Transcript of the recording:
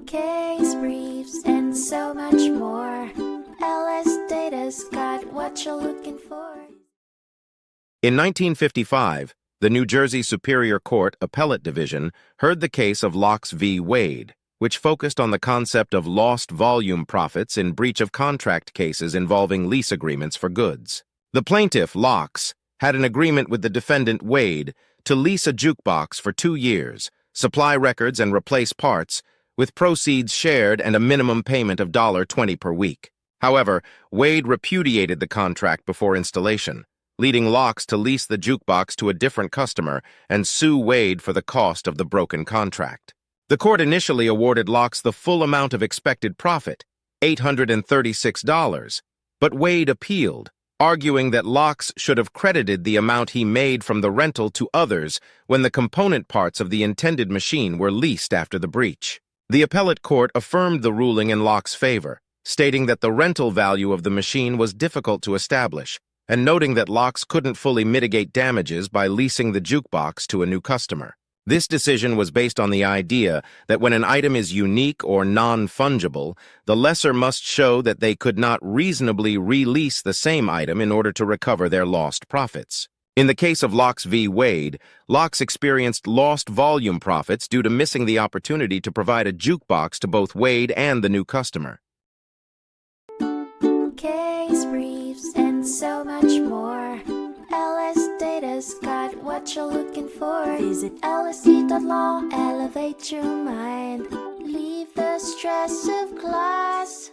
case briefs, and so much more. LSData's got what you're looking for. In 1955, the New Jersey Superior Court Appellate Division heard the case of Locks v. Wade, which focused on the concept of lost volume profits in breach of contract cases involving lease agreements for goods. The plaintiff, Locks, had an agreement with the defendant, Wade, to lease a jukebox for 2 years, supply records and replace parts, with proceeds shared and a minimum payment of $20 per week. However, Wade repudiated the contract before installation, leading Locks to lease the jukebox to a different customer and sue Wade for the cost of the broken contract. The court initially awarded Locks the full amount of expected profit, $836, but Wade appealed, arguing that Locks should have credited the amount he made from the rental to others when the component parts of the intended machine were leased after the breach. The appellate court affirmed the ruling in Locks' favor, stating that the rental value of the machine was difficult to establish, and noting that Locks couldn't fully mitigate damages by leasing the jukebox to a new customer. This decision was based on the idea that when an item is unique or non-fungible, the lessor must show that they could not reasonably release the same item in order to recover their lost profits. In the case of Locks v. Wade, Locks experienced lost volume profits due to missing the opportunity to provide a jukebox to both Wade and the new customer. Case briefs, and so much more. LSData's got what you're looking for. Visit LSD.law, elevate your mind. Leave the stress of class.